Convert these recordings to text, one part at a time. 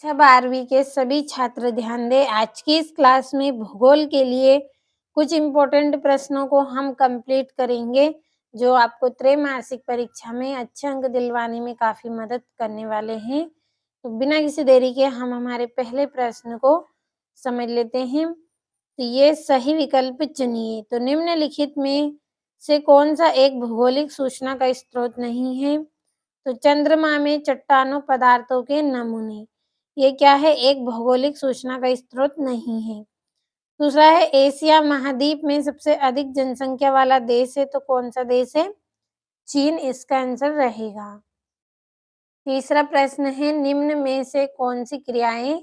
कक्षा 12वीं के सभी छात्र ध्यान दें। आज की इस क्लास में भूगोल के लिए कुछ इम्पोर्टेंट प्रश्नों को हम कंप्लीट करेंगे, जो आपको त्रैमासिक परीक्षा में अच्छे अंक दिलवाने में काफ़ी मदद करने वाले हैं। तो बिना किसी देरी के हम हमारे पहले प्रश्न को समझ लेते हैं। तो ये सही विकल्प चुनिए। तो निम्नलिखित में से कौन-सा एक भौगोलिक सूचना का स्रोत नहीं है? तो चंद्रमा में चट्टानों पदार्थों के नमूने। ये क्या है? एक भौगोलिक सूचना का स्रोत नहीं है। दूसरा है एशिया महाद्वीप में सबसे अधिक जनसंख्या वाला देश है, तो कौन सा देश है? चीन इसका आंसर रहेगा। तीसरा प्रश्न है निम्न में से कौन सी क्रियाएं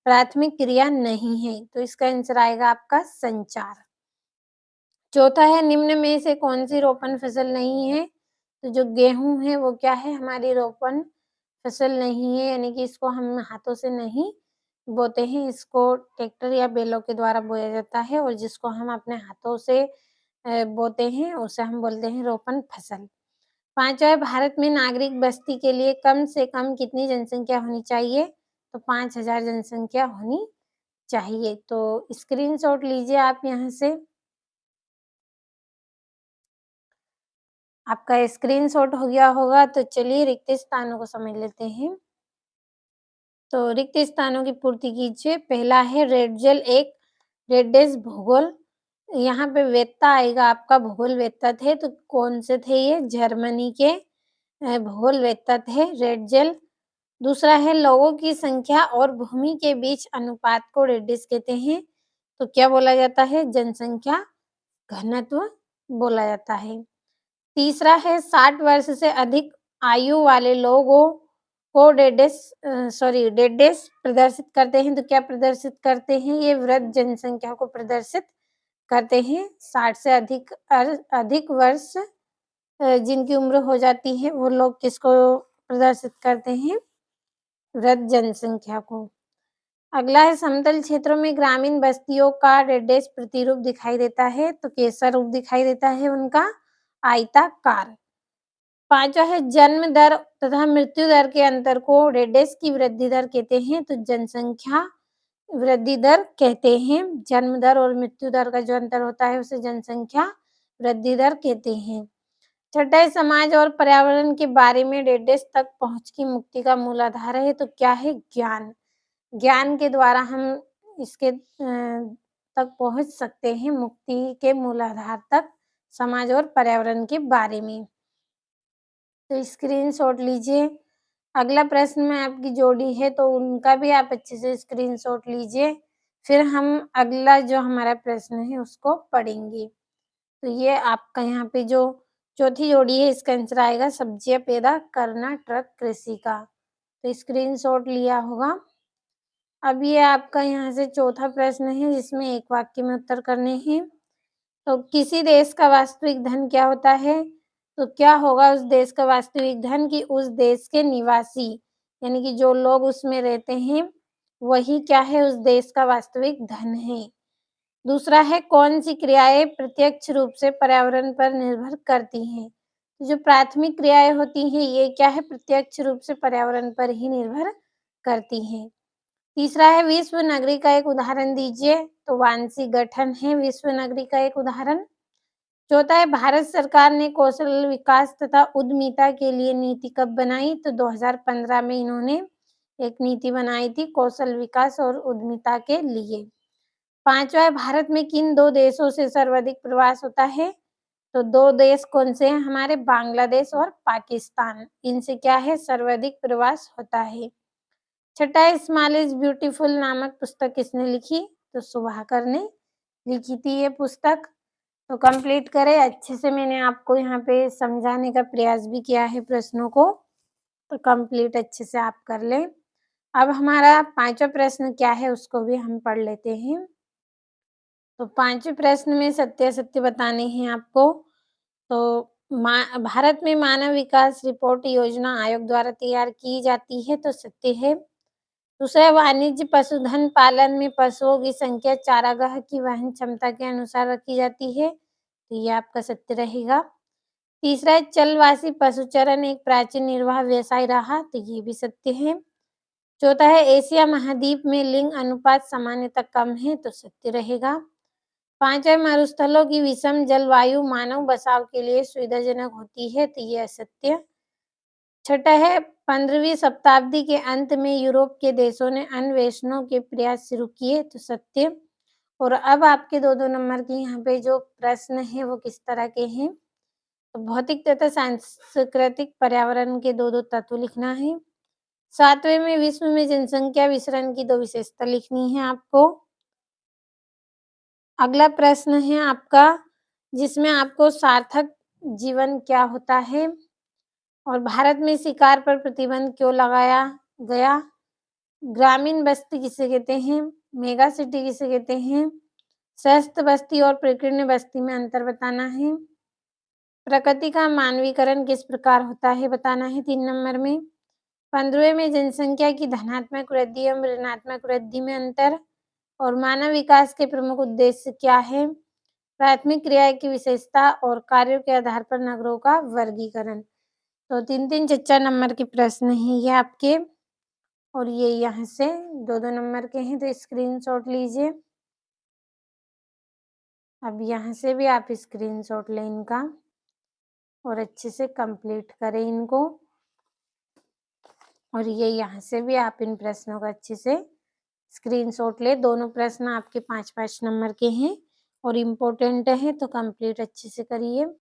प्राथमिक क्रिया नहीं है? तो इसका आंसर आएगा आपका संचार। चौथा है निम्न में से कौन सी रोपण फसल नहीं है? तो जो गेहूं है वो क्या है? हमारी रोपण फसल नहीं है, यानी कि इसको हम हाथों से नहीं बोते हैं, इसको ट्रैक्टर या बैलों के द्वारा बोया जाता है, और जिसको हम अपने हाथों से बोते हैं उसे हम बोलते हैं रोपण फसल। पांचवा है भारत में नागरिक बस्ती के लिए कम से कम कितनी जनसंख्या होनी चाहिए? तो 5000 जनसंख्या होनी चाहिए। तो स्क्रीनशॉट लीजिए आप यहाँ से। आपका स्क्रीनशॉट हो गया होगा, तो चलिए रिक्त स्थानों को समझ लेते हैं। तो रिक्त स्थानों की पूर्ति कीजिए। पहला है रेडजल एक रेडेस भूगोल। यहाँ पे वेत्ता आएगा आपका, भूगोल वेत्ता थे, तो कौन से थे ये? जर्मनी के भूगोल वेत्ता थे रेडजल। दूसरा है लोगों की संख्या और भूमि के बीच अनुपात को रेडिस कहते हैं, तो क्या बोला जाता है? जनसंख्या घनत्व बोला जाता है। तीसरा है 60 वर्ष से अधिक आयु वाले लोगों को डेडेस प्रदर्शित करते हैं, तो क्या प्रदर्शित करते हैं? ये वृद्ध जनसंख्या को प्रदर्शित करते हैं। 60 से अधिक वर्ष जिनकी उम्र हो जाती है वो लोग किसको प्रदर्शित करते हैं? वृद्ध जनसंख्या को। अगला है समतल क्षेत्रों में ग्रामीण बस्तियों का डेडेस प्रतिरूप दिखाई देता है, तो कैसा रूप दिखाई देता है उनका? आयताकार। पांचवा है जन्म दर तथा मृत्यु दर के अंतर को डेडेस की वृद्धि दर कहते हैं, तो जनसंख्या वृद्धि दर कहते हैं। जन्म दर और मृत्यु दर का जो अंतर होता है उसे जनसंख्या वृद्धि दर कहते हैं। छठा है समाज और पर्यावरण के बारे में डेडेस तक पहुंच की मुक्ति का मूल आधार है, तो क्या है? ज्ञान। ज्ञान के द्वारा हम इसके तक पहुंच सकते हैं, मुक्ति के मूल आधार तक, समाज और पर्यावरण के बारे में। तो स्क्रीनशॉट लीजिए। अगला प्रश्न में आपकी जोड़ी है, तो उनका भी आप अच्छे से स्क्रीनशॉट लीजिए। फिर हम अगला जो हमारा प्रश्न है उसको पढ़ेंगे। तो ये आपका यहाँ पे जो चौथी जोड़ी है इसका आंसर आएगा सब्जियां पैदा करना ट्रक कृषि का। तो स्क्रीनशॉट लिया होगा। अब ये आपका यहाँ से चौथा प्रश्न है जिसमें एक वाक्य में उत्तर करने हैं। तो किसी देश का वास्तविक धन क्या होता है? तो क्या होगा उस देश का वास्तविक धन? कि उस देश के निवासी, यानी कि जो लोग उसमें रहते हैं, वही क्या है? उस देश का वास्तविक धन है। दूसरा है कौन सी क्रियाएं प्रत्यक्ष रूप से पर्यावरण पर निर्भर करती हैं? तो जो प्राथमिक क्रियाएं होती हैं ये क्या है? प्रत्यक्ष रूप से पर्यावरण पर ही निर्भर करती हैं। तीसरा है विश्व नगरी का एक उदाहरण दीजिए, तो वांशिक गठन है विश्व नगरी का एक उदाहरण। चौथा है भारत सरकार ने कौशल विकास तथा उद्यमिता के लिए नीति कब बनाई? तो 2015 में इन्होंने एक नीति बनाई थी कौशल विकास और उद्यमिता के लिए। पांचवा है भारत में किन दो देशों से सर्वाधिक प्रवास होता है? तो दो देश कौन से हैं हमारे? बांग्लादेश और पाकिस्तान। इनसे क्या है? सर्वाधिक प्रवास होता है। छठा है स्मॉल इज ब्यूटीफुल नामक पुस्तक किसने लिखी? तो सुभाकर ने लिखी थी ये पुस्तक। तो कंप्लीट करें अच्छे से। मैंने आपको यहाँ पे समझाने का प्रयास भी किया है प्रश्नों को, तो कंप्लीट अच्छे से आप कर लें। अब हमारा पांचवा प्रश्न क्या है उसको भी हम पढ़ लेते हैं। तो पांचवें प्रश्न में सत्य असत्य बताने हैं आपको। तो भारत में मानव विकास रिपोर्ट योजना आयोग द्वारा तैयार की जाती है, तो सत्य है। दूसरा वाणिज्य पशुधन पालन में पशुओं की संख्या चारागाह की वहन क्षमता के अनुसार रखी जाती है, तो ये आपका सत्य रहेगा। तीसरा है चलवासी पशुचरण एक प्राचीन निर्वाह व्यवसाय रहा, तो ये भी सत्य है। चौथा है एशिया महाद्वीप में लिंग अनुपात सामान्यतः कम है, तो सत्य रहेगा। 5 है मरुस्थलों की विषम जलवायु मानव बसाव के लिए सुविधाजनक होती है, तो ये असत्य। छठा है 15वीं शताब्दी के अंत में यूरोप के देशों ने अन्वेषणों के प्रयास शुरू किए, तो सत्य। और अब आपके 2-2 नंबर के यहाँ पे जो प्रश्न है वो किस तरह के हैं, तो भौतिक तथा सांस्कृतिक पर्यावरण के 2-2 तत्व लिखना है। 7वें में विश्व में जनसंख्या विसरण की 2 विशेषता लिखनी है आपको। अगला प्रश्न है आपका जिसमें आपको सार्थक जीवन क्या होता है और भारत में शिकार पर प्रतिबंध क्यों लगाया गया, ग्रामीण बस्ती किसे कहते हैं, मेगा सिटी किसे कहते हैं, स्वस्थ बस्ती और प्रकीर्ण बस्ती में अंतर बताना है, प्रकृति का मानवीकरण किस प्रकार होता है बताना है 3 नंबर में। 15वें में जनसंख्या की धनात्मक वृद्धि एवं ऋणात्मक वृद्धि में अंतर और मानव विकास के प्रमुख उद्देश्य क्या है, प्राथमिक क्रिया की विशेषता और कार्यों के आधार पर नगरों का वर्गीकरण। तो 3-3 4 नंबर के प्रश्न हैं ये आपके और ये यहाँ से 2-2 नंबर के हैं, तो स्क्रीनशॉट लीजिए। अब यहाँ से भी आप स्क्रीनशॉट लें इनका और अच्छे से कंप्लीट करें इनको। और ये यहाँ से भी आप इन प्रश्नों का अच्छे से स्क्रीनशॉट ले। दोनों प्रश्न आपके 5-5 नंबर के हैं और इम्पोर्टेंट हैं, तो कंप्लीट अच्छे से करिए।